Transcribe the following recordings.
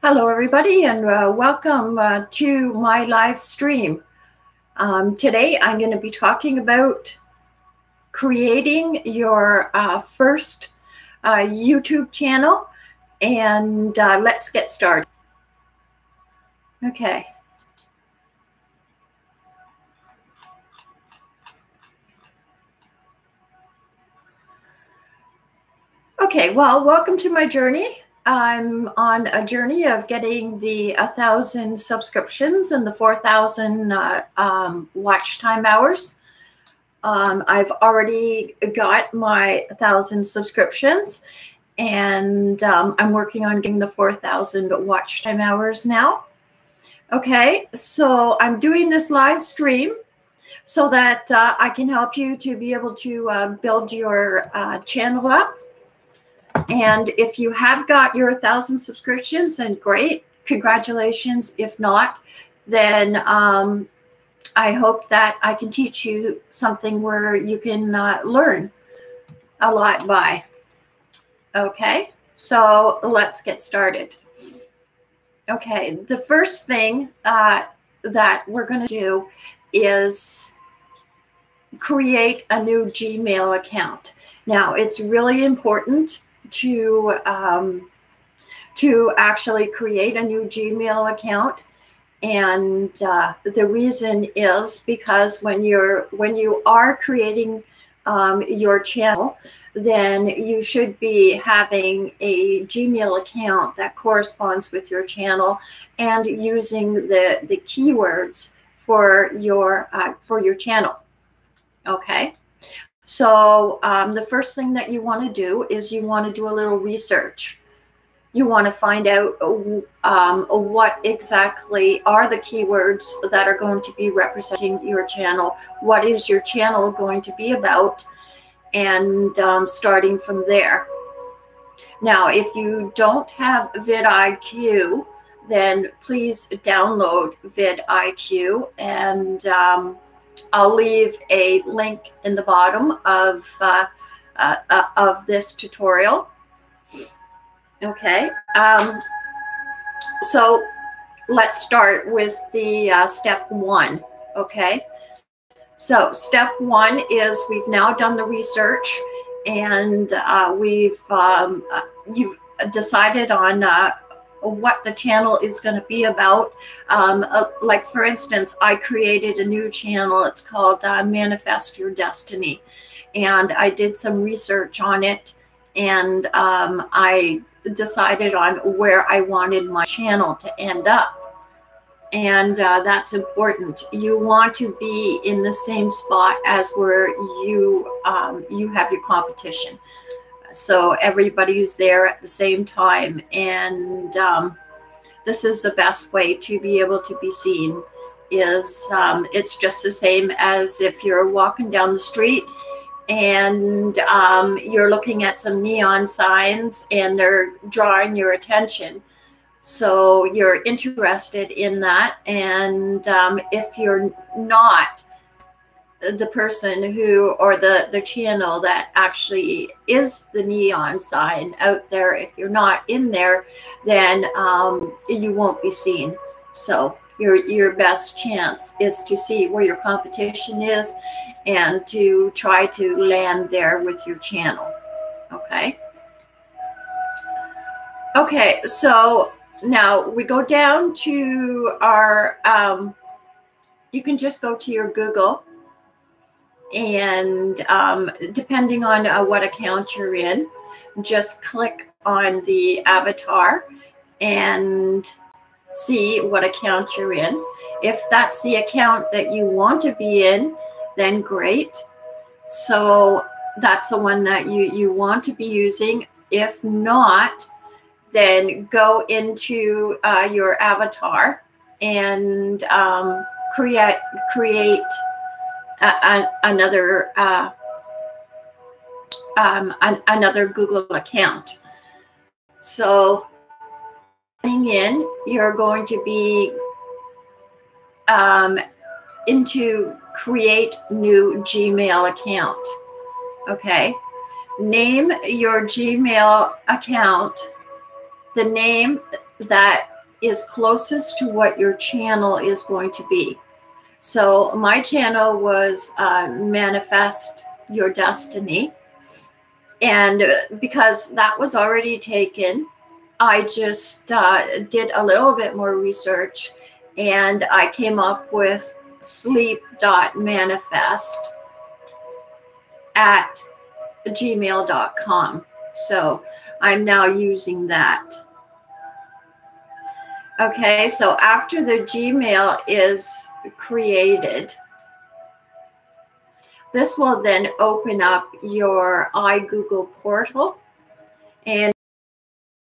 Hello, everybody, and welcome to my live stream. Today, I'm going to be talking about creating your first YouTube channel, and let's get started. Okay. Okay, well, welcome to my journey. I'm on a journey of getting the 1,000 subscriptions and the 4,000 watch time hours. I've already got my 1,000 subscriptions, and I'm working on getting the 4,000 watch time hours now. Okay, so I'm doing this live stream so that I can help you to be able to build your channel up. And if you have got your 1,000 subscriptions, then great, congratulations. If not, then I hope that I can teach you something where you can learn a lot by. Okay, so let's get started. Okay, the first thing that we're going to do is create a new Gmail account. Now, it's really important to actually create a new Gmail account, and the reason is because when you are creating your channel, then you should be having a Gmail account that corresponds with your channel and using the keywords for your channel. Okay. So the first thing that you want to do is you want to do a little research. You want to find out what exactly are the keywords that are going to be representing your channel. What is your channel going to be about? And starting from there. Now, if you don't have vidiq, then please download vidiq, and I'll leave a link in the bottom of this tutorial. Okay, so let's start with the step one. Okay, so step one is we've now done the research, and you've decided on what the channel is going to be about. Like, for instance, I created a new channel. It's called Manifest Your Destiny, and I did some research on it, and I decided on where I wanted my channel to end up. And that's important. You want to be in the same spot as where you have your competition. So everybody's there at the same time, and this is the best way to be able to be seen. Is it's just the same as if you're walking down the street and you're looking at some neon signs and they're drawing your attention. So you're interested in that, and if you're not the person who, or the channel that actually is the neon sign out there, if you're not in there, then you won't be seen. So your best chance is to see where your competition is and to try to land there with your channel. Okay. Okay, so now we go down to our, you can just go to your Google, and depending on what account you're in, just click on the avatar and see what account you're in. If that's the account that you want to be in, then great. So that's the one that you want to be using. If not, then go into your avatar and create another another Google account. So in, you're going to be into create new Gmail account. Okay, name your Gmail account the name that is closest to what your channel is going to be. So my channel was Manifest Your Destiny. And because that was already taken, I just did a little bit more research, and I came up with sleep.manifest@gmail.com. So I'm now using that. Okay, so after the Gmail is created, this will then open up your iGoogle portal. And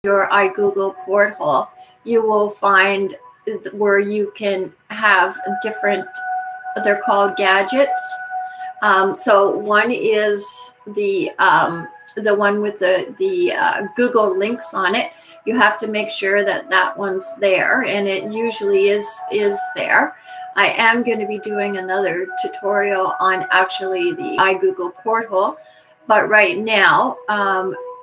your iGoogle portal, you will find where you can have different, they're called gadgets. So one is the one with the Google links on it. You have to make sure that that one's there, and it usually is there. I am going to be doing another tutorial on actually the iGoogle portal, but right now,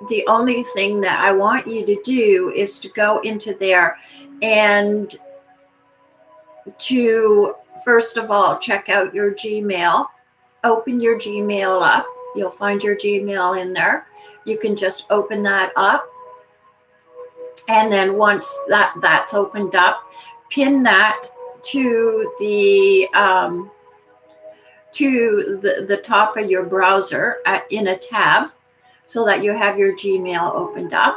the only thing that I want you to do is to go into there and to, first of all, check out your Gmail. Open your Gmail up. You'll find your Gmail in there. You can just open that up. And then once that's opened up, pin that to the top of your browser in a tab, so that you have your Gmail opened up.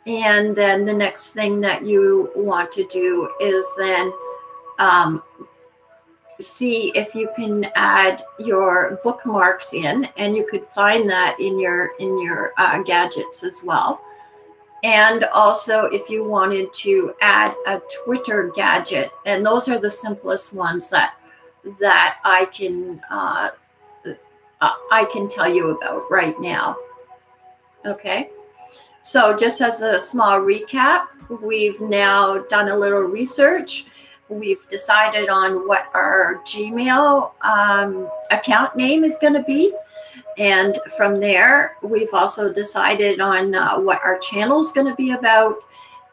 And then the next thing that you want to do is then see if you can add your bookmarks in, and you could find that in your gadgets as well. And also if you wanted to add a Twitter gadget, and those are the simplest ones that I can tell you about right now. Okay, so just as a small recap, we've now done a little research. We've decided on what our Gmail account name is going to be. And from there, we've also decided on what our channel is going to be about.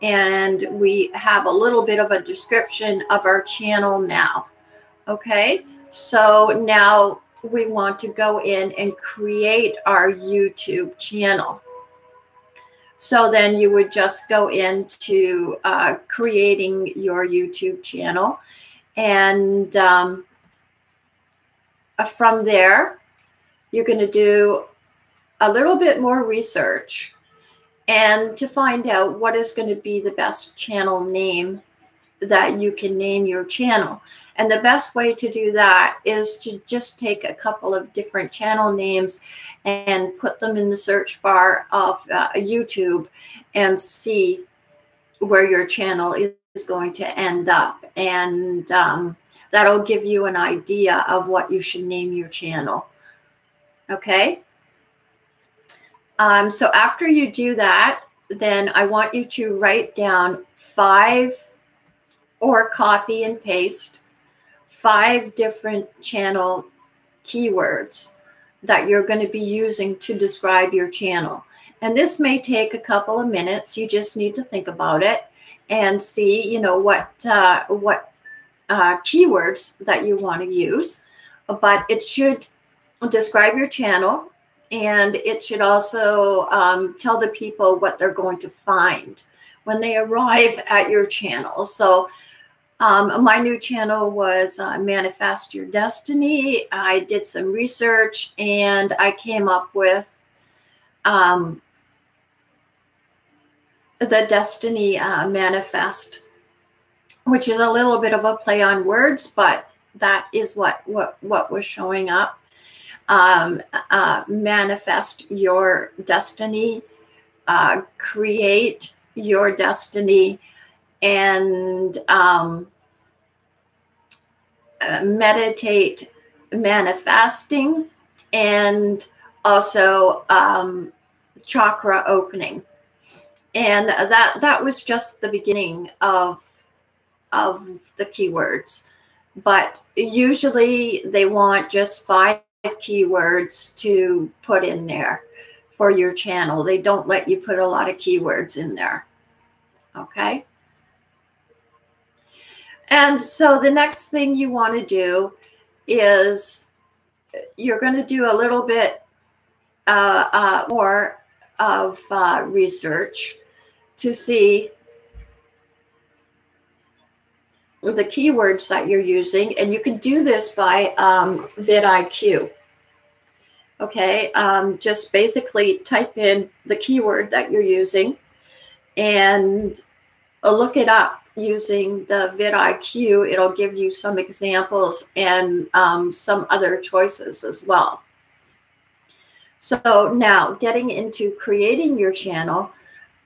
And we have a little bit of a description of our channel now. Okay, so now we want to go in and create our YouTube channel. So then you would just go into creating your YouTube channel. And from there, you're going to do a little bit more research and to find out what is going to be the best channel name that you can name your channel. And the best way to do that is to just take a couple of different channel names and put them in the search bar of YouTube and see where your channel is going to end up. And that'll give you an idea of what you should name your channel. Okay. So after you do that, then I want you to write down 5 or copy and paste 5 different channel keywords that you're going to be using to describe your channel. And this may take a couple of minutes. You just need to think about it and see, you know, what keywords that you want to use. But it should describe your channel, and it should also tell the people what they're going to find when they arrive at your channel. So my new channel was Manifest Your Destiny. I did some research and I came up with the Destiny Manifest, which is a little bit of a play on words, but that is what was showing up. Manifest your destiny, create your destiny, and meditate manifesting, and also chakra opening. And that was just the beginning of the keywords. But usually they want just 5 keywords to put in there for your channel. They don't let you put a lot of keywords in there. Okay. And so the next thing you want to do is you're going to do a little bit more of research to see the keywords that you're using. And you can do this by vidiq. Okay, just basically type in the keyword that you're using and look it up using the vidiq. It'll give you some examples and some other choices as well. So now getting into creating your channel.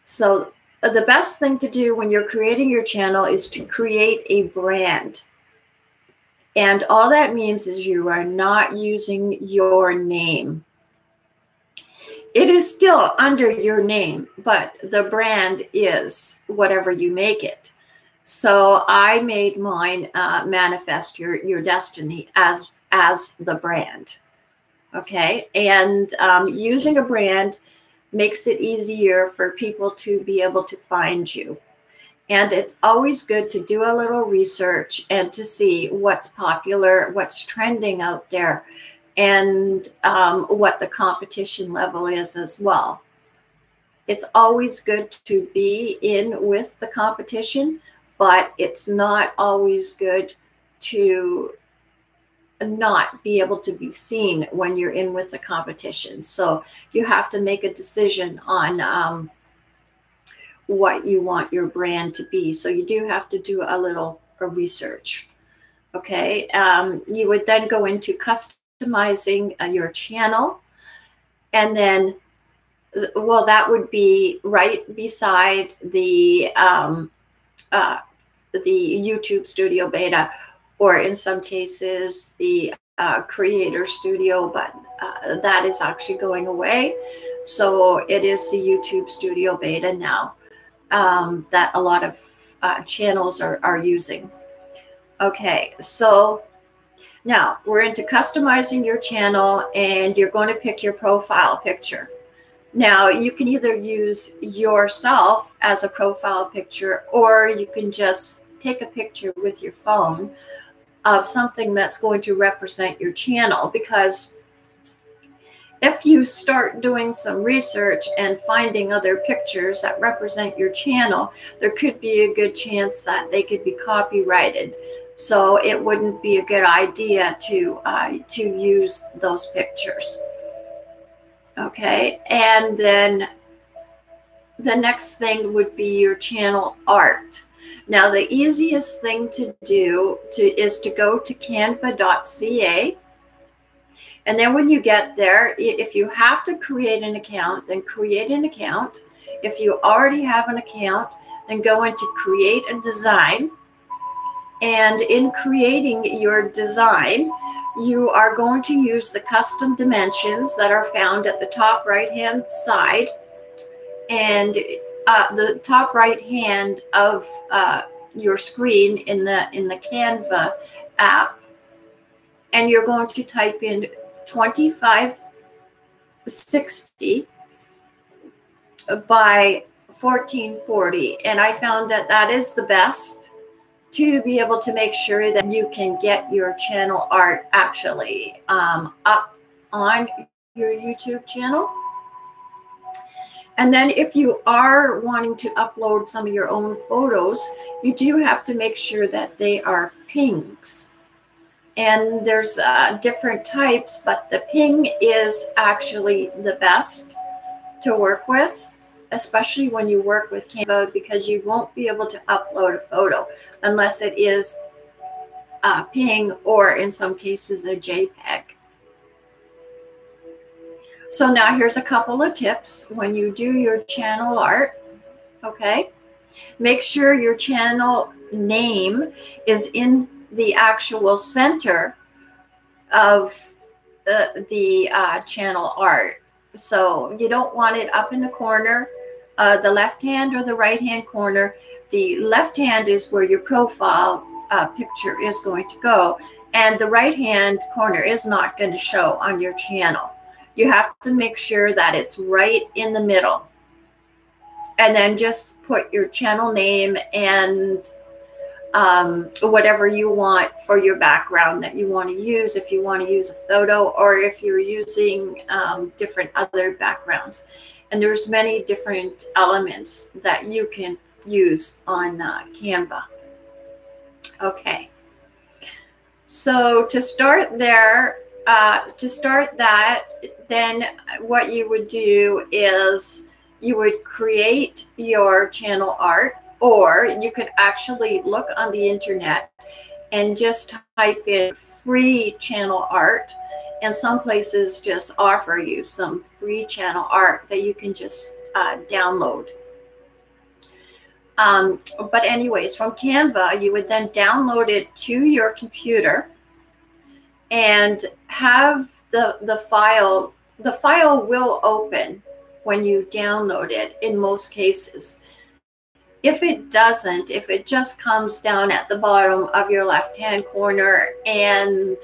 So the best thing to do when you're creating your channel is to create a brand. And all that means is you are not using your name. It is still under your name, but the brand is whatever you make it. So I made mine Manifest Your Destiny as the brand. Okay, and using a brand makes it easier for people to be able to find you. And it's always good to do a little research and to see what's popular, what's trending out there, and what the competition level is as well. It's always good to be in with the competition, but it's not always good to not be able to be seen when you're in with the competition. So you have to make a decision on what you want your brand to be. So you do have to do a little research. Okay, you would then go into customizing your channel, and then, well, that would be right beside the YouTube Studio Beta, or in some cases the Creator Studio, but that is actually going away. So it is the YouTube Studio Beta now that a lot of channels are using. Okay, so now we're into customizing your channel, and you're going to pick your profile picture. Now you can either use yourself as a profile picture, or you can just take a picture with your phone of something that's going to represent your channel, because if you start doing some research and finding other pictures that represent your channel, there could be a good chance that they could be copyrighted. So it wouldn't be a good idea to use those pictures. Okay, and then the next thing would be your channel art. Now, the easiest thing to do is to go to canva.ca. And then when you get there, if you have to create an account, then create an account. If you already have an account, then go into create a design. And in creating your design, you are going to use the custom dimensions that are found at the top right-hand side and the top right-hand of your screen in the Canva app. And you're going to type in 2560 by 1440. And I found that that is the best to be able to make sure that you can get your channel art actually up on your YouTube channel. And then if you are wanting to upload some of your own photos, you do have to make sure that they are pings. And there's different types, but the ping is actually the best to work with, especially when you work with Canva, because you won't be able to upload a photo unless it is a ping, or in some cases a JPEG. So now here's a couple of tips when you do your channel art. Okay, make sure your channel name is in the actual center of the channel art. So you don't want it up in the corner, the left hand or the right hand corner. The left hand is where your profile picture is going to go, and the right hand corner is not going to show on your channel. You have to make sure that it's right in the middle, and then just put your channel name and whatever you want for your background that you want to use, if you want to use a photo or if you're using different other backgrounds. And there's many different elements that you can use on Canva. Okay. So to start there, then what you would do is you would create your channel art, or you could actually look on the internet and just type in free channel art, and some places just offer you some free channel art that you can just download. But anyways, from Canva, you would then download it to your computer and have the file. The file will open when you download it in most cases. If it doesn't, if it just comes down at the bottom of your left-hand corner, and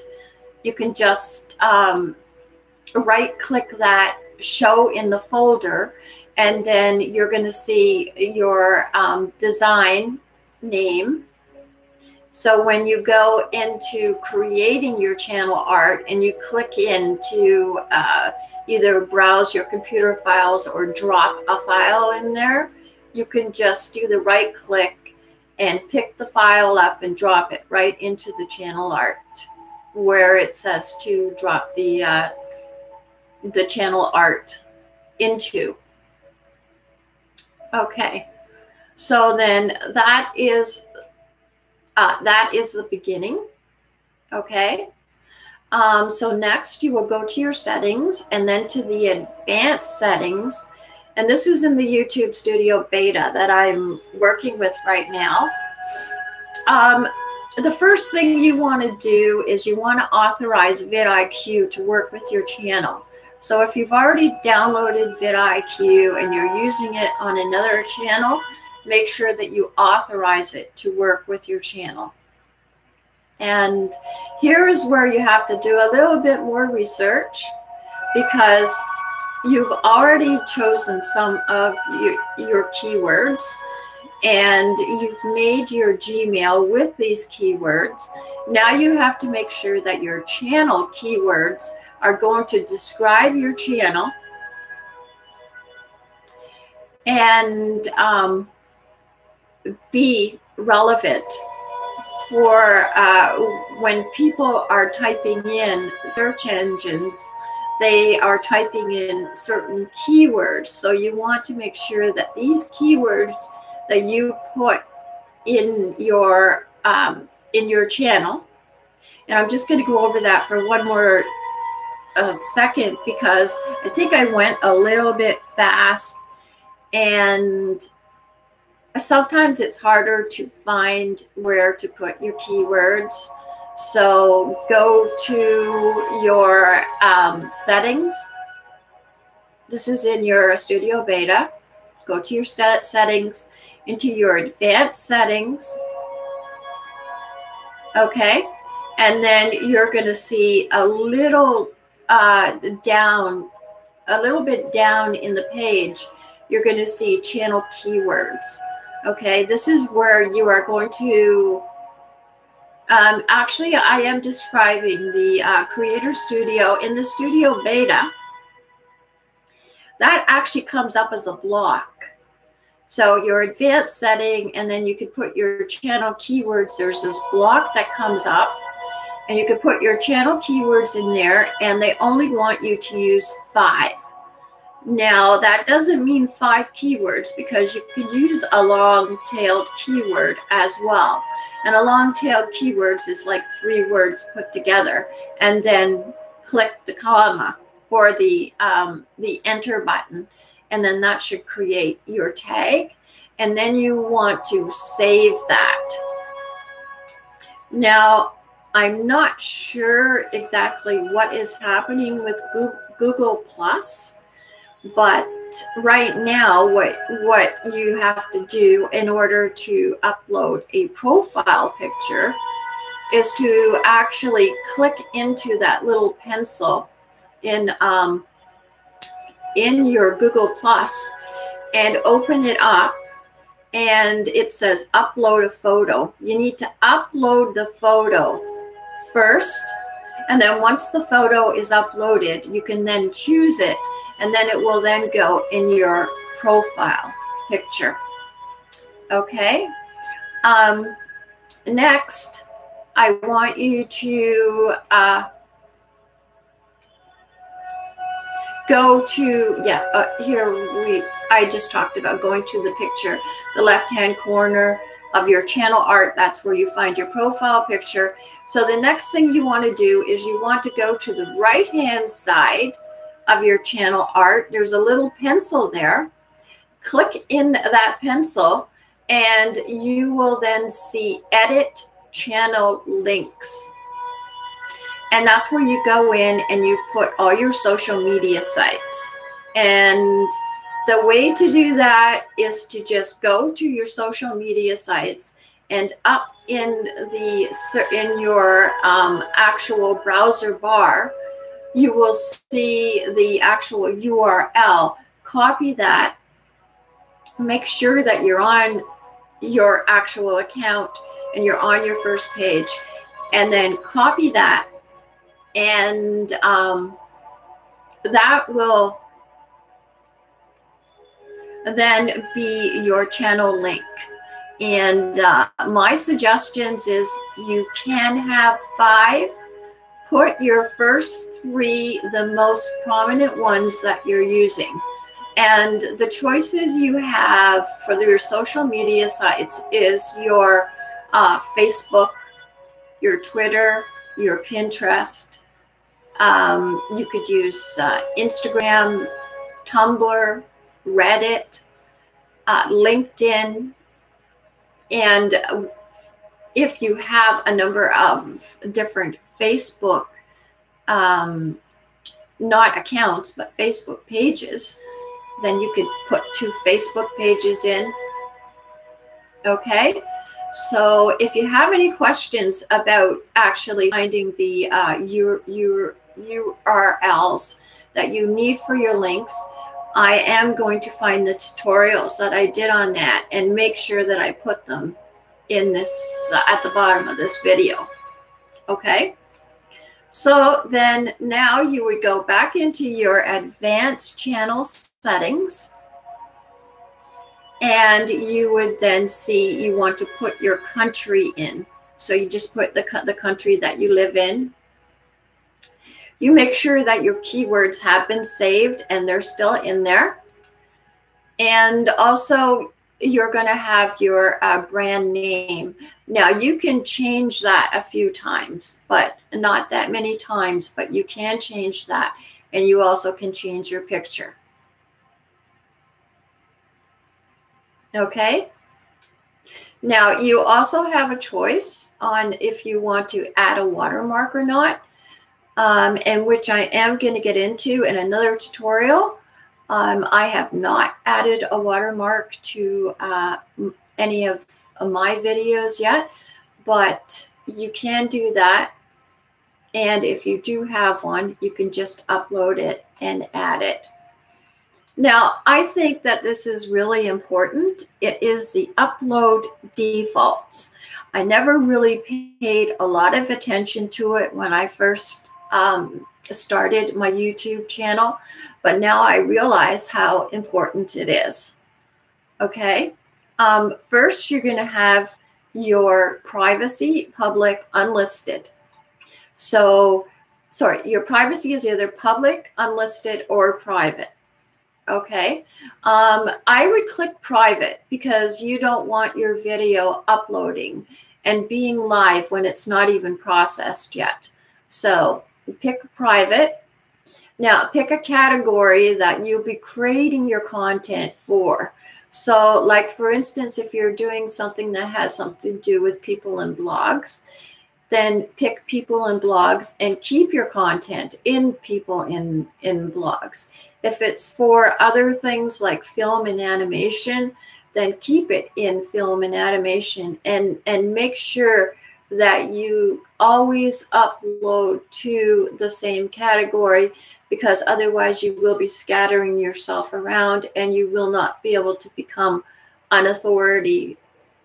you can just right-click that, show in the folder, and then you're going to see your design name. So when you go into creating your channel art and you click into either browse your computer files or drop a file in there, you can just do the right click and pick the file up and drop it right into the channel art where it says to drop the channel art into. Okay, so then that is the beginning. Okay, so next you will go to your settings and then to the advanced settings. And this is in the YouTube Studio Beta that I'm working with right now. The first thing you want to do is you want to authorize vidiq to work with your channel. So if you've already downloaded vidiq and you're using it on another channel, make sure that you authorize it to work with your channel. And here is where you have to do a little bit more research, because you've already chosen some of your keywords and you've made your Gmail with these keywords. Now you have to make sure that your channel keywords are going to describe your channel and be relevant for when people are typing in search engines. They are typing in certain keywords. So you want to make sure that these keywords that you put in your channel, and I'm just going to go over that for one more second, because I think I went a little bit fast, and sometimes it's harder to find where to put your keywords. So go to your settings. This is in your Studio Beta. Go to your settings, into your advanced settings. Okay. And then you're going to see a little bit down in the page, you're going to see channel keywords. Okay. This is where you are going to actually, I am describing the Creator Studio. In the Studio Beta, that actually comes up as a block. So your advanced setting, and then you could put your channel keywords. There's this block that comes up, and you could put your channel keywords in there, and they only want you to use 5. Now, that doesn't mean 5 keywords, because you could use a long-tailed keyword as well. And a long-tailed keywords is like 3 words put together, and then click the comma or the enter button, and then that should create your tag. And then you want to save that. Now, I'm not sure exactly what is happening with Google Plus, but right now what you have to do in order to upload a profile picture is to actually click into that little pencil in your Google Plus and open it up, and it says upload a photo. You need to upload the photo first, and then once the photo is uploaded, you can then choose it, and then it will then go in your profile picture. Okay. Next, I want you to go to, I just talked about going to the picture, the left-hand corner of your channel art. That's where you find your profile picture. So the next thing you want to do is you want to go to the right-hand side of your channel art. There's a little pencil there. Click in that pencil, and you will then see Edit Channel Links. And that's where you go in and you put all your social media sites. And the way to do that is to just go to your social media sites, and up in your actual browser bar, you will see the actual URL. Copy that. Make sure that you're on your actual account and you're on your first page, and then copy that, and that will then be your channel link. And my suggestions is you can have 5. Put your first 3, the most prominent ones that you're using. And the choices you have for your social media sites is your Facebook, your Twitter, your Pinterest. You could use Instagram, Tumblr, Reddit, LinkedIn. And if you have a number of different Facebook, not accounts, but Facebook pages, then you could put 2 Facebook pages in. Okay, so if you have any questions about actually finding the URLs that you need for your links, I am going to find the tutorials that I did on that and make sure that I put them in this at the bottom of this video. Okay. So then now you would go back into your advanced channel settings, and you would then see you want to put your country in. So you just put the country that you live in. You make sure that your keywords have been saved and they're still in there. And also you're going to have your brand name. Now you can change that a few times, but not that many times, but you can change that. And you also can change your picture. Okay. Now you also have a choice on if you want to add a watermark or not, and which I am going to get into in another tutorial. I have not added a watermark to any of my videos yet, but you can do that. And if you do have one, you can just upload it and add it. Now, I think that this is really important. It is the upload defaults. I never really paid a lot of attention to it when I first started my YouTube channel, but now I realize how important it is. Okay. First, you're going to have your privacy, public, unlisted. So, sorry, your privacy is either public, unlisted, or private. Okay. I would click private because you don't want your video uploading and being live when it's not even processed yet. So pick private. Now pick a category that you'll be creating your content for. So like, for instance, if you're doing something that has something to do with people and blogs, then pick people and blogs and keep your content in people in blogs. If it's for other things like film and animation, then keep it in film and animation, and make sure that you always upload to the same category, because otherwise you will be scattering yourself around and you will not be able to become an authority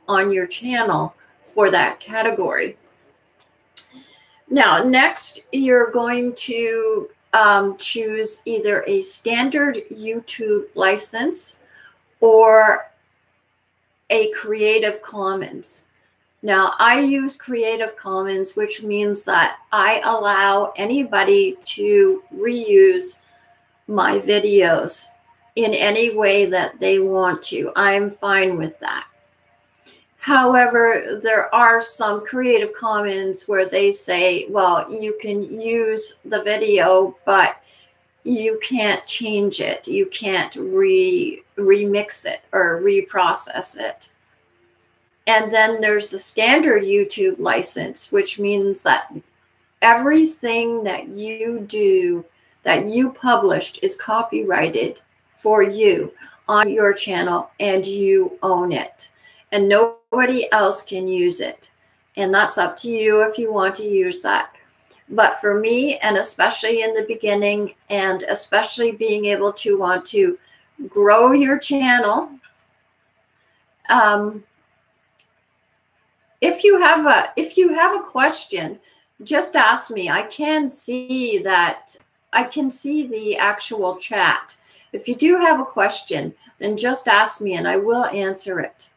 on your channel for that category. Now, next, you're going to choose either a standard YouTube license or a Creative Commons. Now, I use Creative Commons, which means that I allow anybody to reuse my videos in any way that they want to. I'm fine with that. However, there are some Creative Commons where they say, well, you can use the video, but you can't change it. You can't remix it or reprocess it. And then there's the standard YouTube license, which means that everything that you do, that you published, is copyrighted for you on your channel, and you own it. And nobody else can use it. And that's up to you if you want to use that. But for me, and especially in the beginning, and especially being able to want to grow your channel, if you have a question, just ask me. I can see that. I can see the actual chat. If you do have a question, then just ask me and I will answer it.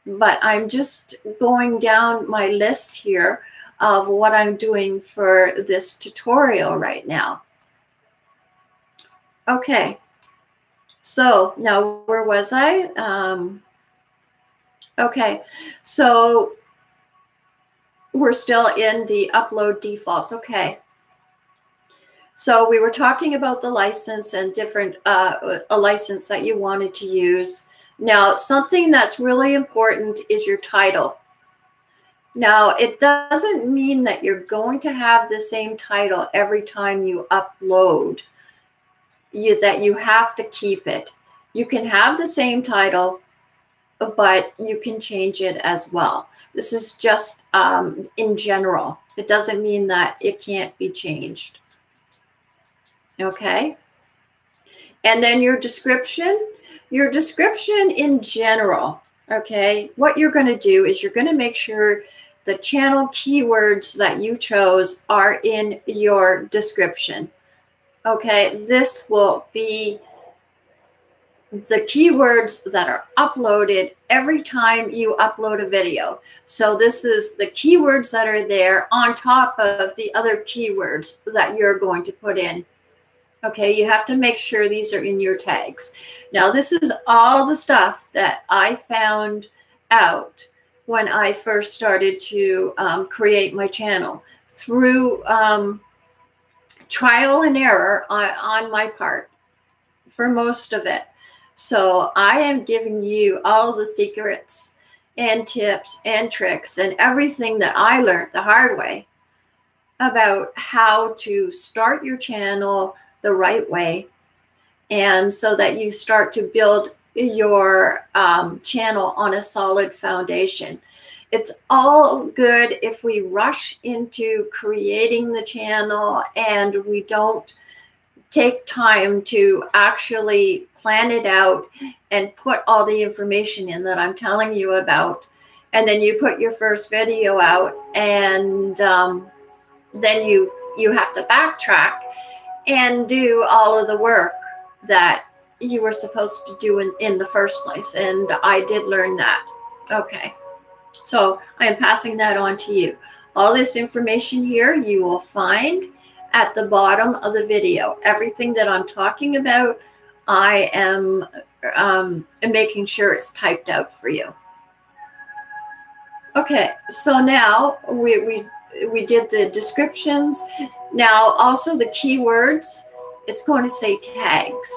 But I'm just going down my list here of what I'm doing for this tutorial right now. Okay. So now, where was I? Okay. So we're still in the upload defaults. Okay. So we were talking about the license and different, a license that you wanted to use. Now, something that's really important is your title. Now, it doesn't mean that you're going to have the same title every time you upload, that you have to keep it. You can have the same title, but you can change it as well. This is just in general. It doesn't mean that it can't be changed. Okay. And then your description in general. Okay. What you're going to do is you're going to make sure the channel keywords that you chose are in your description. Okay. This will be the keywords that are uploaded every time you upload a video. So this is the keywords that are there on top of the other keywords that you're going to put in. Okay, you have to make sure these are in your tags. Now, this is all the stuff that I found out when I first started to create my channel through trial and error on my part for most of it. So I am giving you all the secrets and tips and tricks and everything that I learned the hard way about how to start your channel the right way, and so that you start to build your channel on a solid foundation. It's all good if we rush into creating the channel and we don't take time to actually plan it out and put all the information in that I'm telling you about. And then you put your first video out, and then you have to backtrack and do all of the work that you were supposed to do in the first place. And I did learn that. Okay. So I am passing that on to you. All this information here you will find at the bottom of the video. Everything that I'm talking about, I am making sure it's typed out for you. Okay. So now we did the descriptions. Now, also the keywords, it's going to say tags,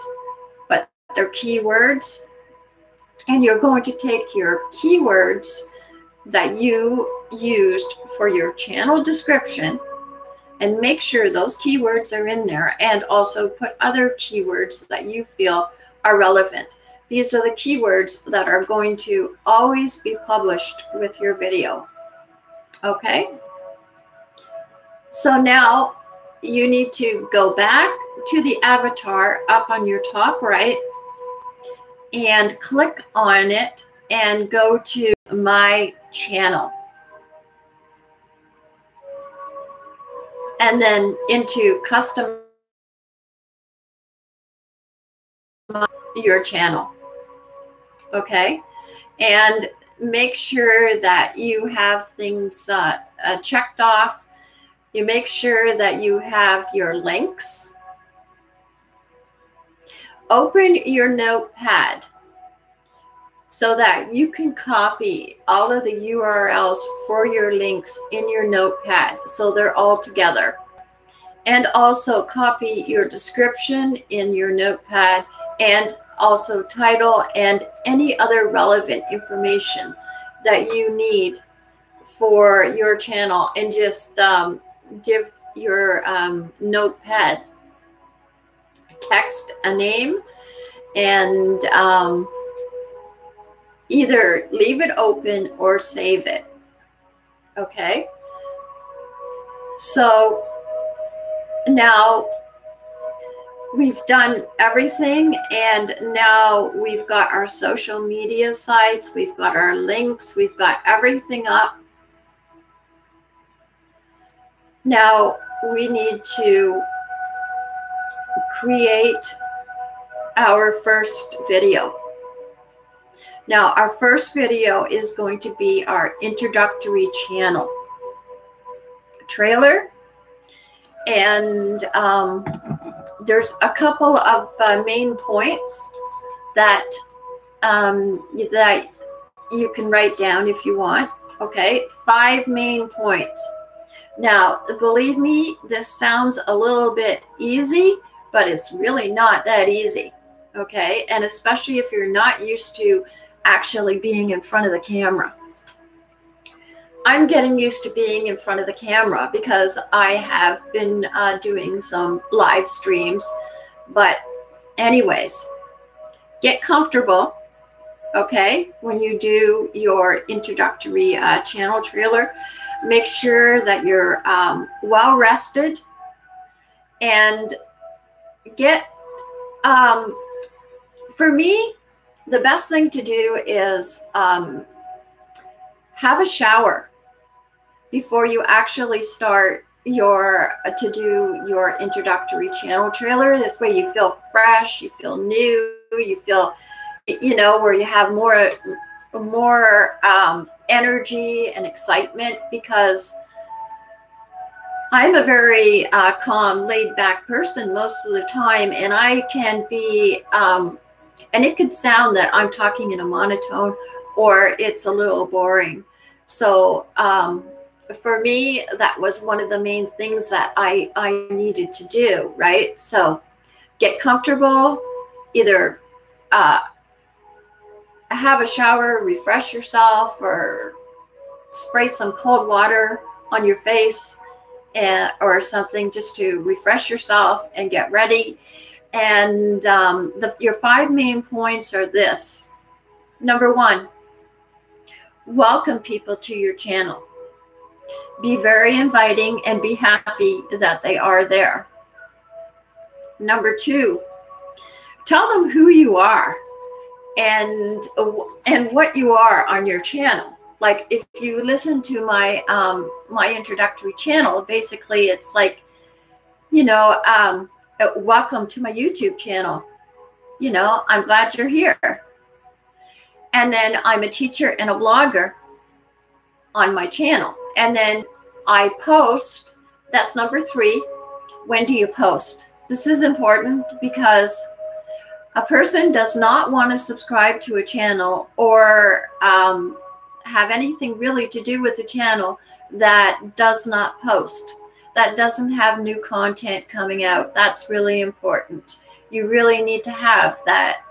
but they're keywords. And you're going to take your keywords that you used for your channel description and make sure those keywords are in there, and also put other keywords that you feel are relevant. These are the keywords that are going to always be published with your video. Okay? So now you need to go back to the avatar up on your top right and click on it and go to my channel. And then into custom your channel. Okay. And make sure that you have things checked off. You make sure that you have your links. Open your notepad so that you can copy all of the URLs for your links in your notepad so they're all together. And also copy your description in your notepad, and also title and any other relevant information that you need for your channel, and just give your notepad text a name, and either leave it open or save it. Okay, so now we've done everything, and now we've got our social media sites, we've got our links, we've got everything up. Now we need to create our first video. Now our first video is going to be our introductory channel trailer, and there's a couple of main points that that you can write down if you want. Okay, 5 main points. Now, believe me, this sounds a little bit easy, but it's really not that easy. Okay, and especially if you're not used to actually being in front of the camera. I'm getting used to being in front of the camera because I have been doing some live streams. But anyways, get comfortable, okay? When you do your introductory channel trailer, make sure that you're well rested, and get, for me, the best thing to do is have a shower before you actually start to do your introductory channel trailer. This way you feel fresh, you feel new, you feel, you know, where you have more energy and excitement, because I'm a very calm, laid back person most of the time, and I can be, and it could sound that I'm talking in a monotone or it's a little boring. So, for me, that was one of the main things that I needed to do, right? So get comfortable, either have a shower, refresh yourself, or spray some cold water on your face or something just to refresh yourself and get ready. And your 5 main points are this. Number 1, welcome people to your channel. Be very inviting and be happy that they are there. Number 2, tell them who you are and what you are on your channel. Like if you listen to my my introductory channel, basically it's like, you know, welcome to my YouTube channel. You know, I'm glad you're here. And then I'm a teacher and a blogger on my channel. And then I post. That's number 3. When do you post? This is important because a person does not want to subscribe to a channel or have anything really to do with the channel that does not post, that doesn't have new content coming out. That's really important. You really need to have that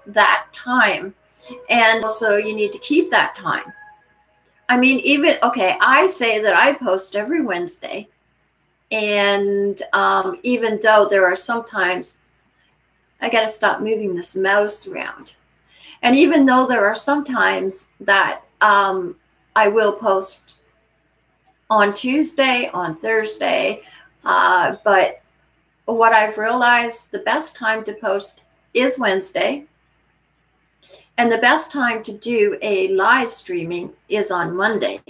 that time, and also you need to keep that time. I mean, even, okay, I say that I post every Wednesday, and even though there are sometimes, I got to stop moving this mouse around. And even though there are some times that I will post on Tuesday, on Thursday, but what I've realized, the best time to post is Wednesday. And the best time to do a live streaming is on Monday.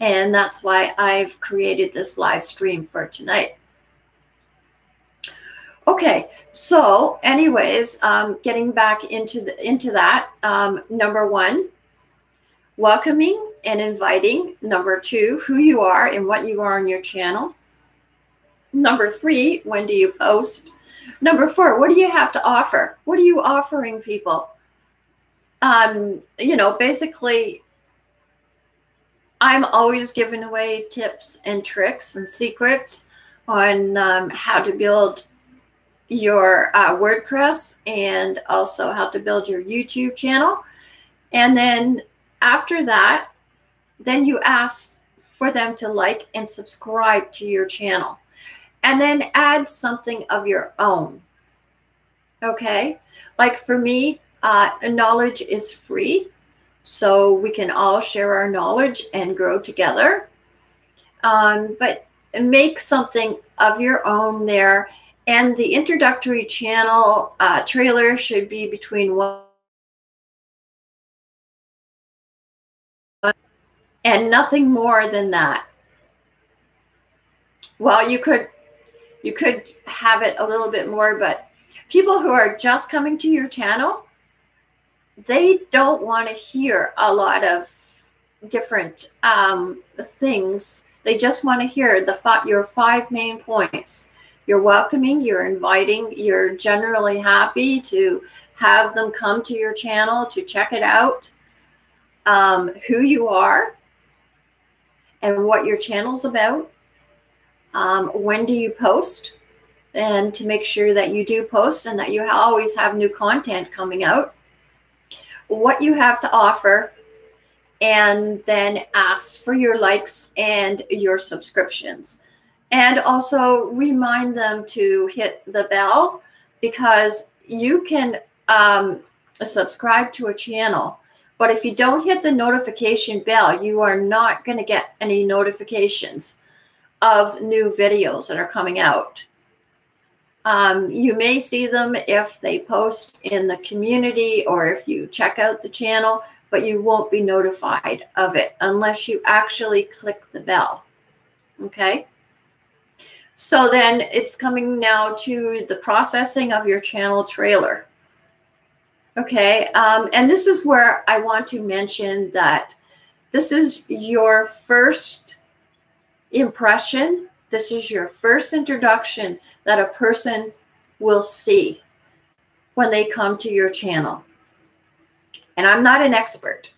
And that's why I've created this live stream for tonight. Okay, so anyways, getting back into that, number one, welcoming and inviting. Number two, who you are and what you are on your channel. Number three, when do you post? Number four, what do you have to offer? What are you offering people? You know, basically, I'm always giving away tips and tricks and secrets on how to build your WordPress, and also how to build your YouTube channel. And then after that, then you ask for them to like and subscribe to your channel, and then add something of your own. Okay, like for me, knowledge is free, so we can all share our knowledge and grow together. But make something of your own there. And the introductory channel trailer should be between 1 and nothing more than that. Well, you could have it a little bit more, but people who are just coming to your channel, they don't want to hear a lot of different things. They just want to hear your 5 main points. You're welcoming, you're inviting, you're generally happy to have them come to your channel to check it out, who you are and what your channel's about, when do you post, and to make sure that you do post and that you always have new content coming out, what you have to offer, and then ask for your likes and your subscriptions. And also remind them to hit the bell, because you can subscribe to a channel, but if you don't hit the notification bell, you are not going to get any notifications of new videos that are coming out. You may see them if they post in the community or if you check out the channel, but you won't be notified of it unless you actually click the bell. Okay? So then it's coming now to the processing of your channel trailer. Okay, and this is where I want to mention that this is your first impression. This is your first introduction that a person will see when they come to your channel. And I'm not an expert,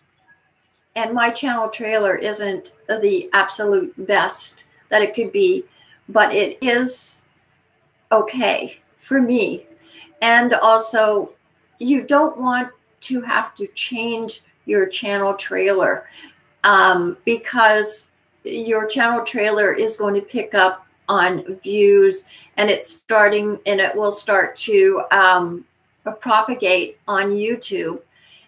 and my channel trailer isn't the absolute best that it could be, but it is okay for me. And also, you don't want to have to change your channel trailer because your channel trailer is going to pick up on views, and it will start to propagate on YouTube.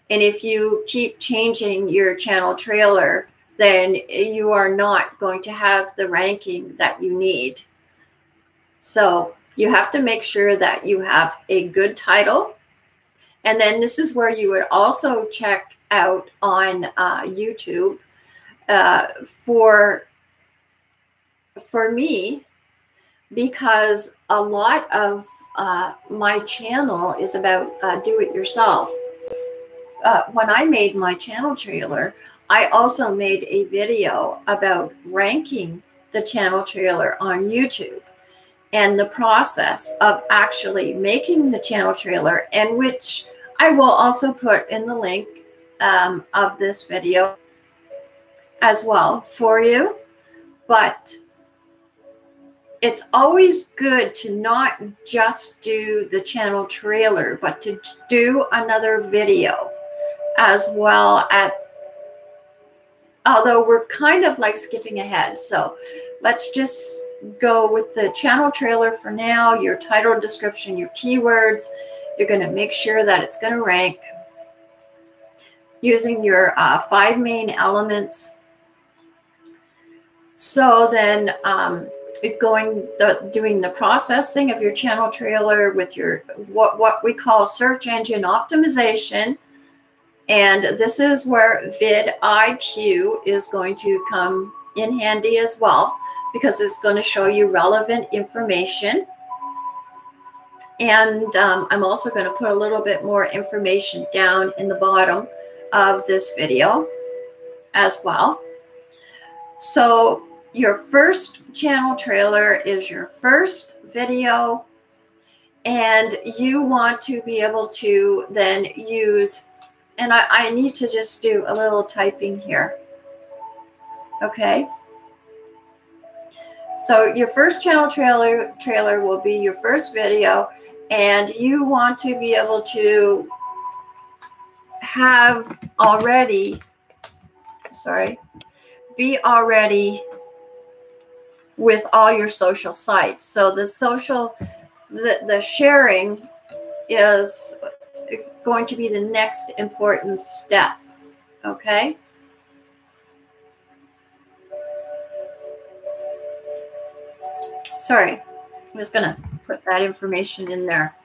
And if you keep changing your channel trailer, then you are not going to have the ranking that you need. So you have to make sure that you have a good title. And then this is where you would also check out on YouTube for me, because a lot of my channel is about do-it-yourself. When I made my channel trailer, I also made a video about ranking the channel trailer on YouTube and the process of actually making the channel trailer, and which I will also put in the link of this video as well for you. But it's always good to not just do the channel trailer, but to do another video as well, although we're kind of like skipping ahead. So let's just go with the channel trailer for now. Your title, description, your keywords. You're going to make sure that it's going to rank using your 5 main elements. So then doing the processing of your channel trailer with your what we call search engine optimization. And this is where vidiq is going to come in handy as well, because it's going to show you relevant information. And I'm also going to put a little bit more information down in the bottom of this video as well. So your first channel trailer is your first video, and you want to be able to then use, and I need to just do a little typing here. Okay. So your first channel trailer will be your first video, and you want to be able to have already, be already with all your social sites. So the sharing is going to be the next important step. Okay. Sorry, I'm just going to put that information in there.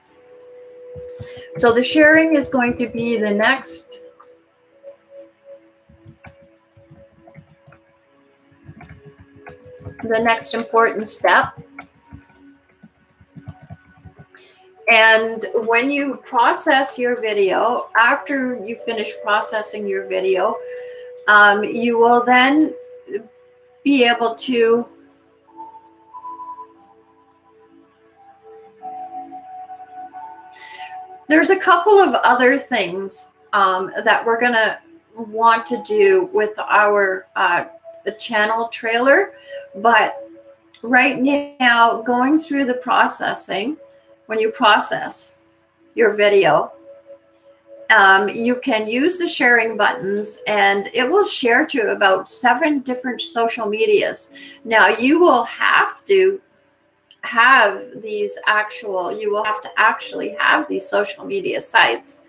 So the sharing is going to be the next important step. And when you process your video, after you finish processing your video, you will then be able to there's a couple of other things that we're going to want to do with our channel trailer. But right now, going through the processing, when you process your video, you can use the sharing buttons, and it will share to about 7 different social medias. Now, you will have to have these actually have these social media sites,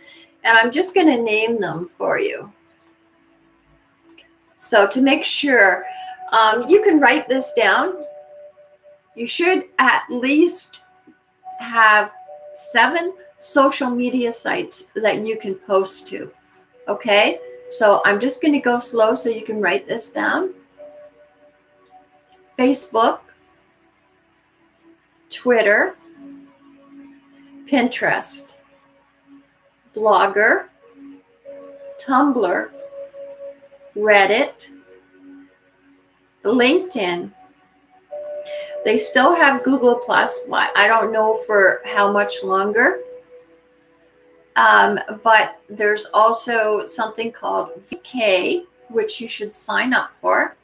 and I'm just going to name them for you. So to make sure, you can write this down. You should at least have 7 social media sites that you can post to. Okay, so I'm just going to go slow so you can write this down. Facebook, Twitter, Pinterest, Blogger, Tumblr, Reddit, LinkedIn. They still have Google Plus, but I don't know for how much longer. But there's also something called vidiq, which you should sign up for.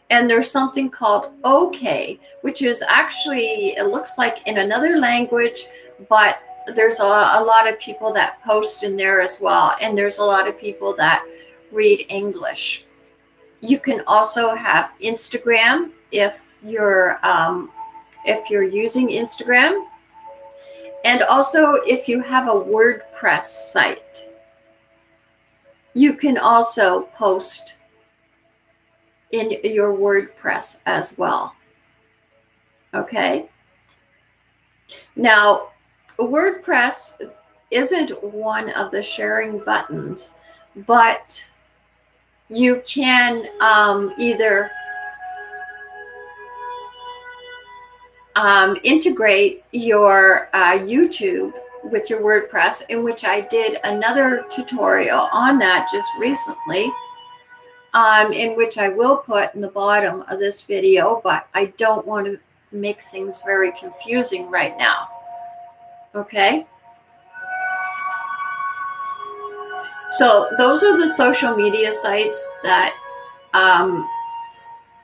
And there's something called OK, which is actually, it looks like in another language, but there's a lot of people that post in there as well. And there's a lot of people that read English. You can also have Instagram if you're using Instagram. And also if you have a WordPress site, you can also post in your WordPress as well. Okay. Now, WordPress isn't one of the sharing buttons, but you can either integrate your YouTube with your WordPress, in which I did another tutorial on that just recently, in which I will put in the bottom of this video, but I don't want to make things very confusing right now. Okay. So those are the social media sites that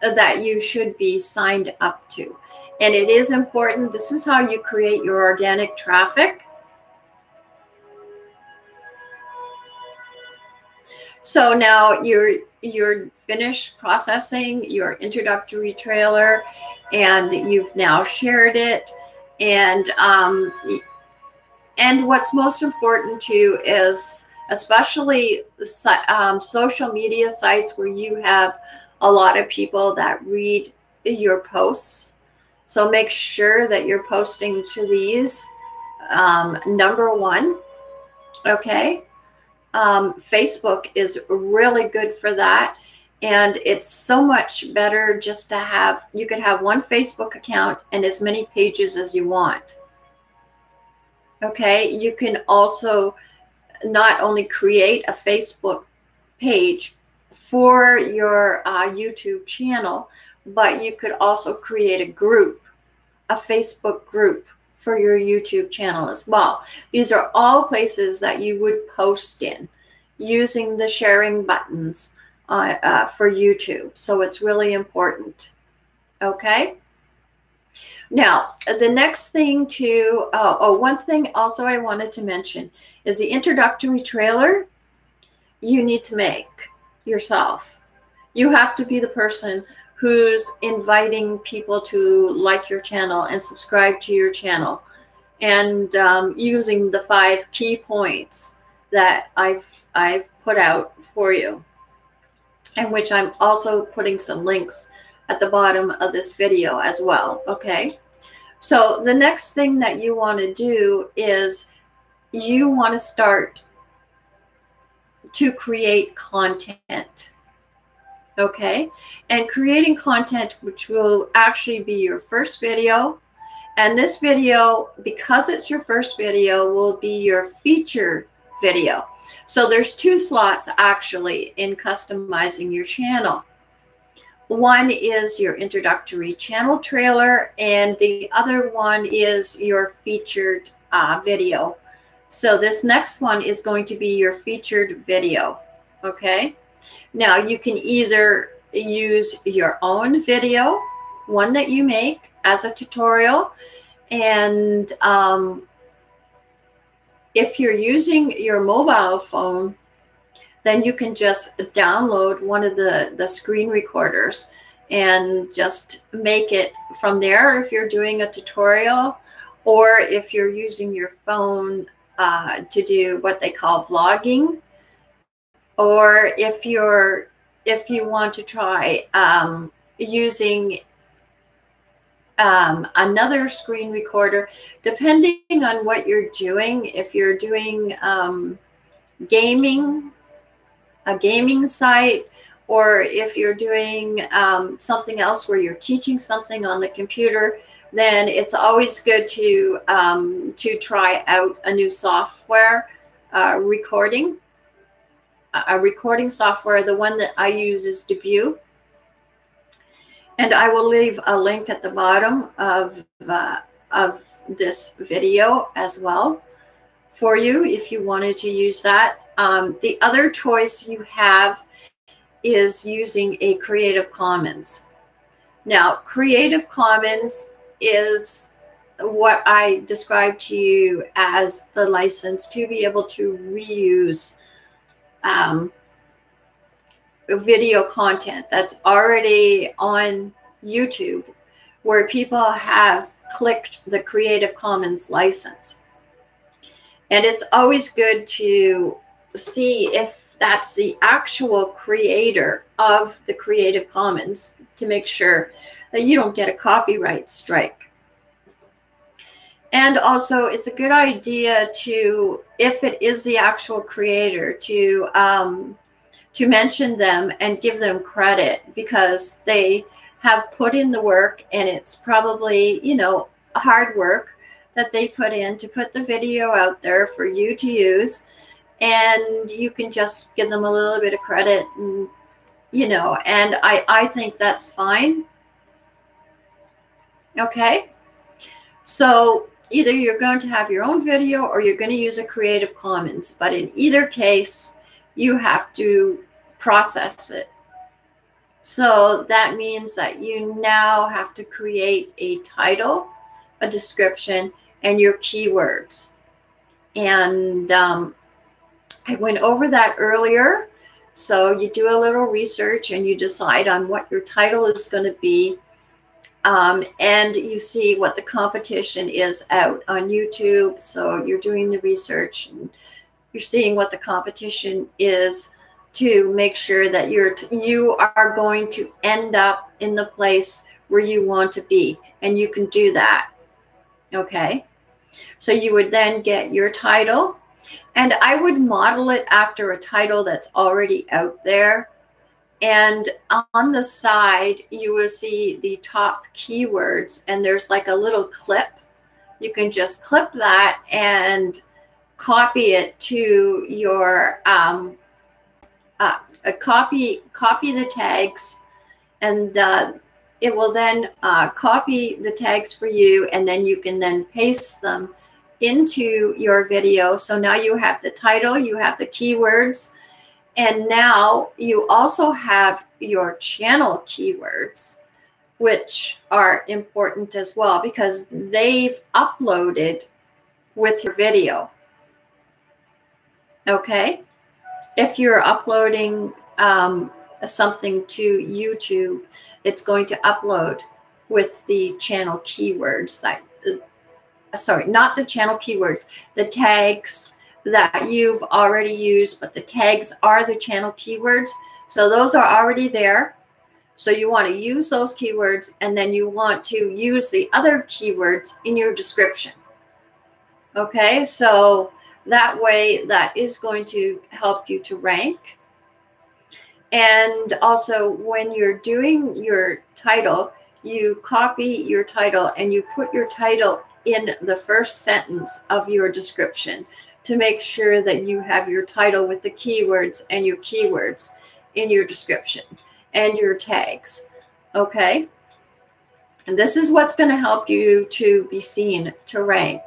that you should be signed up to. And it is important. This is how you create your organic traffic. So now you're finished processing your introductory trailer, and you've now shared it. And what's most important too is, especially social media sites where you have a lot of people that read your posts. So make sure that you're posting to these, number one. Okay. Facebook is really good for that. And it's so much better just to have, you could have one Facebook account and as many pages as you want. Okay, you can also not only create a Facebook page for your YouTube channel, but you could also create a group, a Facebook group for your YouTube channel as well. These are all places that you would post in using the sharing buttons for YouTube. So it's really important. Okay. Now, the next thing to, one thing also I wanted to mention is the introductory trailer you need to make yourself. You have to be the person who's inviting people to like your channel and subscribe to your channel, and using the 5 key points that I've put out for you, and which I'm also putting some links at the bottom of this video as well. Okay, so the next thing that you want to do is you want to start to create content. Okay, and creating content which will actually be your first video, and this video, because it's your first video, will be your feature video. So there's 2 slots actually in customizing your channel. One is your introductory channel trailer, and the other one is your featured video. So this next one is going to be your featured video. Okay, now you can either use your own video, one that you make as a tutorial, and if you're using your mobile phone, then you can just download one of the screen recorders and just make it from there if you're doing a tutorial, or if you're using your phone to do what they call vlogging, or if you want to try using another screen recorder, depending on what you're doing. If you're doing gaming, a gaming site, or if you're doing something else where you're teaching something on the computer, then it's always good to try out a new software, recording software. The one that I use is Debut, and I will leave a link at the bottom of this video as well for you if you wanted to use that. The other choice you have is using a Creative Commons. Now, Creative Commons is what I described to you as the license to be able to reuse video content that's already on YouTube, where people have clicked the Creative Commons license. And it's always good to see if that's the actual creator of the Creative Commons, to make sure that you don't get a copyright strike. And also, it's a good idea to, if it is the actual creator, to mention them and give them credit, because they have put in the work, and it's probably, you know, hard work that they put in to put the video out there for you to use. And you can just give them a little bit of credit, and you know, and I think that's fine. Okay, so either you're going to have your own video or you're going to use a Creative Commons, but in either case you have to process it. So that means that you now have to create a title, a description, and your keywords. And I went over that earlier. So you do a little research and you decide on what your title is going to be. And you see what the competition is out on YouTube. So you're doing the research and you're seeing what the competition is, to make sure that you are going to end up in the place where you want to be. And you can do that. Okay. So you would then get your title, And I would model it after a title that's already out there. And on the side, you will see the top keywords, and there's like a little clip. You can just clip that and copy it to your copy the tags, and it will then copy the tags for you, and then you can then paste them into your video. So now you have the title, you have the keywords, and now you also have your channel keywords, which are important as well because they've uploaded with your video. Okay? If you're uploading something to YouTube, it's going to upload with the channel keywords that, sorry, not the channel keywords, the tags that you've already used, but the tags are the channel keywords. So those are already there. So you want to use those keywords, and then you want to use the other keywords in your description. Okay, so that way that is going to help you to rank. And also when you're doing your title, you copy your title and you put your title in the first sentence of your description to make sure that you have your title with the keywords and your keywords in your description and your tags. Okay. And this is what's going to help you to be seen, to rank.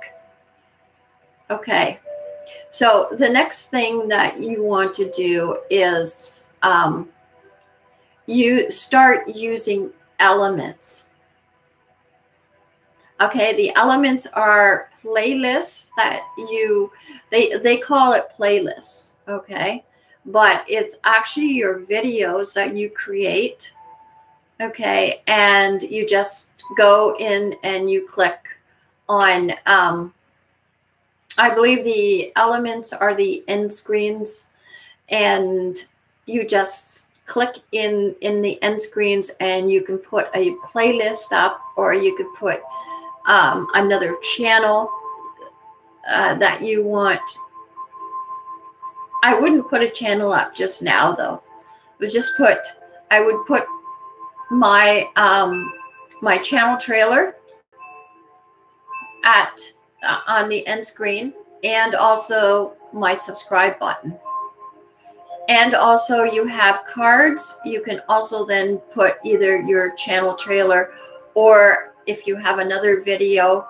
Okay. So the next thing that you want to do is you start using elements. Okay, the elements are playlists that they call it playlists, okay? But it's actually your videos that you create, okay? And you just go in and you click on, I believe the elements are the end screens, and you just click in the end screens and you can put a playlist up, or you could put another channel that you want. I wouldn't put a channel up just now though. I would put my my channel trailer on the end screen, and also my subscribe button. And also you have cards. You can also then put either your channel trailer, or if you have another video,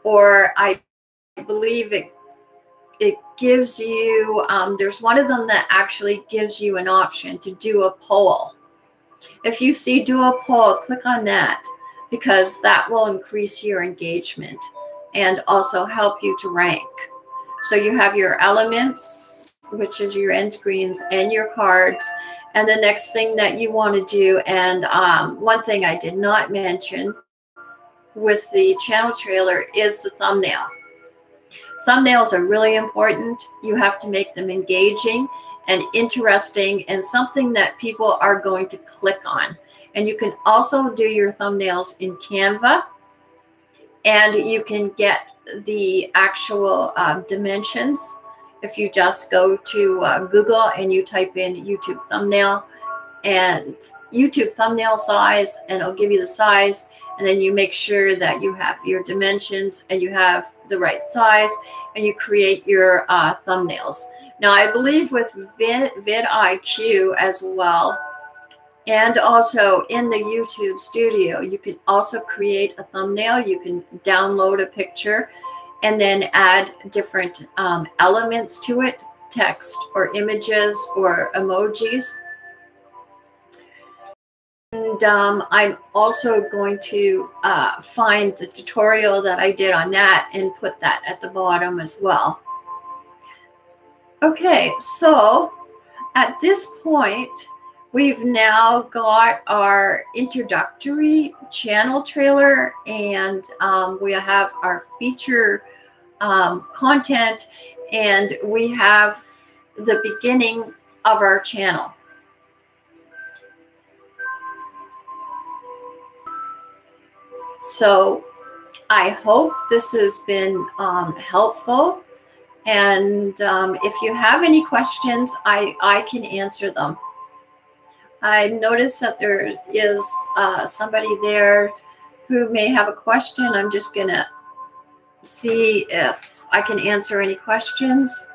or I believe it gives you, there's one of them that actually gives you an option to do a poll. If you see do a poll, click on that, because that will increase your engagement and also help you to rank. So you have your elements, which is your end screens, and your cards. And the next thing that you want to do, and one thing I did not mention with the channel trailer, is the thumbnail. Thumbnails are really important. You have to make them engaging and interesting and something that people are going to click on. And you can also do your thumbnails in Canva, and you can get the actual dimensions. If you just go to Google and you type in YouTube thumbnail and YouTube thumbnail size, and it'll give you the size, and then you make sure that you have your dimensions and you have the right size, and you create your thumbnails. Now, I believe with vidiq as well, and also in the YouTube studio, you can also create a thumbnail. You can download a picture and then add different elements to it, text or images or emojis. And I'm also going to find the tutorial that I did on that and put that at the bottom as well. Okay, so at this point, we've now got our introductory channel trailer, and we have our feature content, and we have the beginning of our channel. So I hope this has been helpful, And if you have any questions, I can answer them. I noticed that there is somebody there who may have a question. I'm just going to see if I can answer any questions.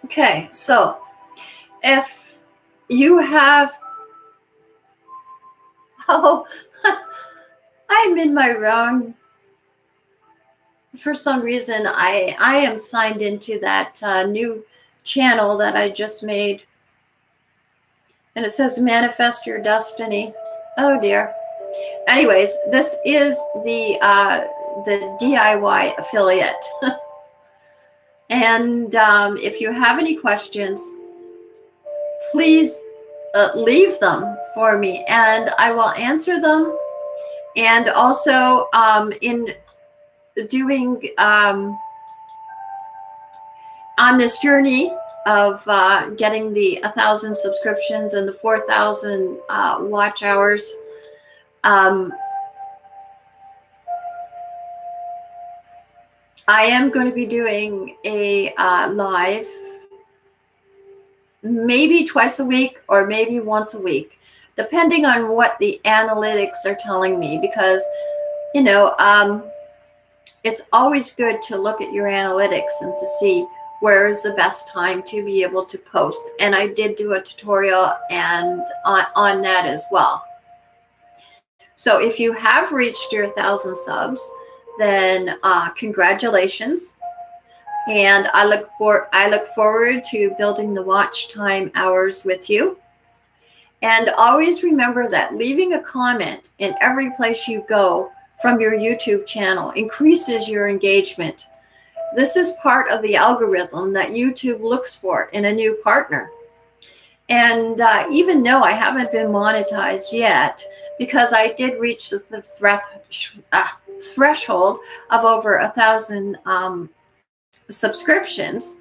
Okay, so if you have, oh, I'm in my wrong, for some reason, I am signed into that new channel that I just made. And it says manifest your destiny. Oh dear. Anyways, this is the DIY affiliate. And if you have any questions, please leave them for me and I will answer them. And also in doing on this journey of getting the 1,000 subscriptions and the 4,000 watch hours, I am going to be doing a live maybe twice a week or maybe once a week, depending on what the analytics are telling me, because, you know, it's always good to look at your analytics and to see where is the best time to be able to post. And I did do a tutorial and on that as well. So if you have reached your 1,000 subs, then congratulations. And I look forward to building the watch time hours with you. And always remember that leaving a comment in every place you go from your YouTube channel increases your engagement. This is part of the algorithm that YouTube looks for in a new partner. And even though I haven't been monetized yet, because I did reach the threshold of over 1,000 subscriptions,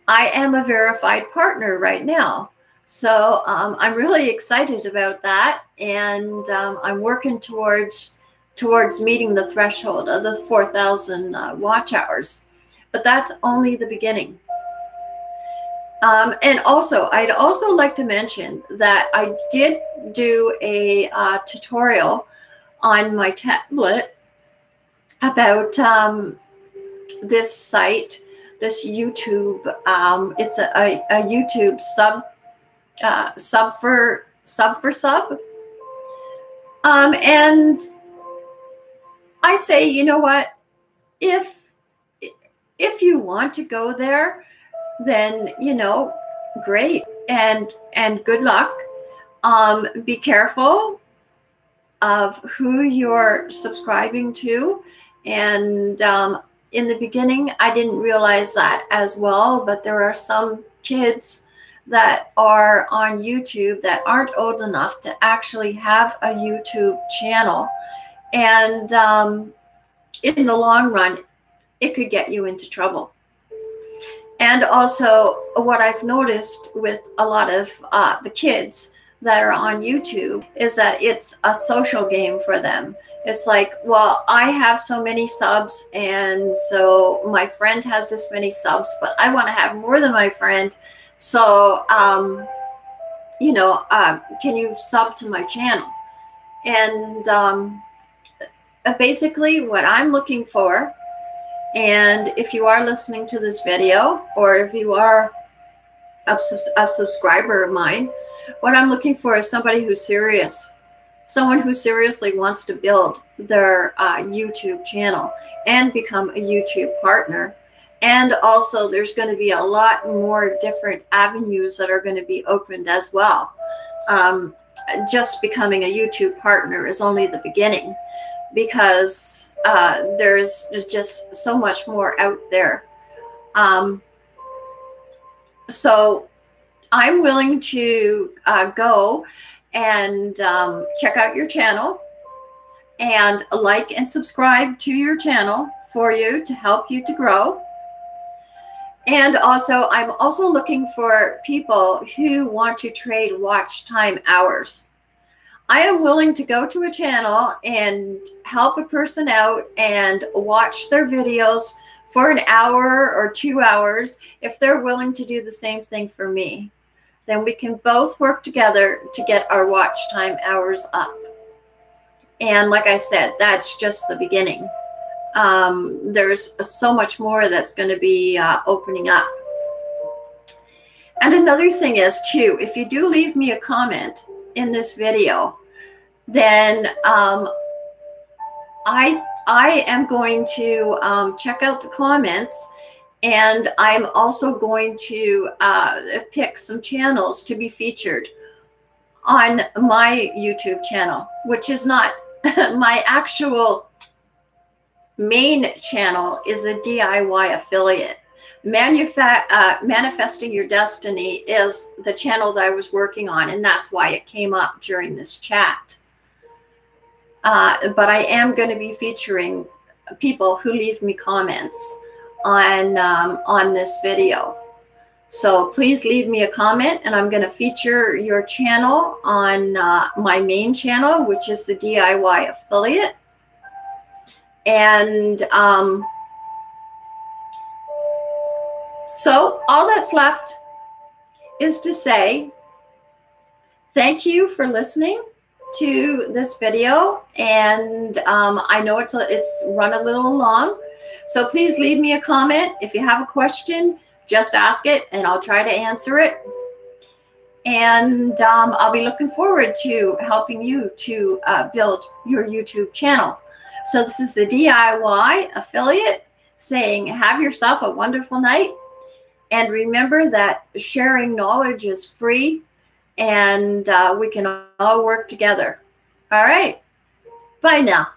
I am a verified partner right now. So I'm really excited about that. And I'm working towards meeting the threshold of the 4,000 watch hours. But that's only the beginning. And also, I'd also like to mention that I did do a tutorial on my tablet about this site, this YouTube. It's a YouTube sub for sub. And I say, you know what? If you want to go there, then, you know, great, and good luck. Be careful of who you're subscribing to. And in the beginning, I didn't realize that as well, but there are some kids that are on YouTube that aren't old enough to actually have a YouTube channel. And in the long run, it could get you into trouble. And also, what I've noticed with a lot of the kids that are on YouTube is that it's a social game for them. It's like, well, I have so many subs, and so my friend has this many subs, but I want to have more than my friend. So, you know, can you sub to my channel? And basically what I'm looking for, and if you are listening to this video, or if you are a subscriber of mine, what I'm looking for is somebody who's serious, someone who seriously wants to build their YouTube channel and become a YouTube partner. And also there's going to be a lot more different avenues that are going to be opened as well. Just becoming a YouTube partner is only the beginning, because there's just so much more out there. So I'm willing to go and check out your channel and like and subscribe to your channel for you to help you to grow. And also, I'm also looking for people who want to trade watch time hours. I am willing to go to a channel and help a person out and watch their videos for an hour or 2 hours if they're willing to do the same thing for me. Then we can both work together to get our watch time hours up. And like I said, that's just the beginning. There's so much more that's going to be opening up. And another thing is too, if you do leave me a comment in this video, then I am going to check out the comments, and I'm also going to pick some channels to be featured on my YouTube channel, which is not my actual main channel, is a DIY affiliate. Manifesting Your Destiny is the channel that I was working on, and that's why it came up during this chat. But I am going to be featuring people who leave me comments on this video. So please leave me a comment, and I'm going to feature your channel on my main channel, which is the DIY affiliate. And so all that's left is to say thank you for listening to this video. And I know it's run a little long, so please leave me a comment. If you have a question, just ask it and I'll try to answer it. And I'll be looking forward to helping you to build your YouTube channel. So this is the DIY affiliate saying, have yourself a wonderful night. And remember that sharing knowledge is free, and we can all work together. All right. Bye now.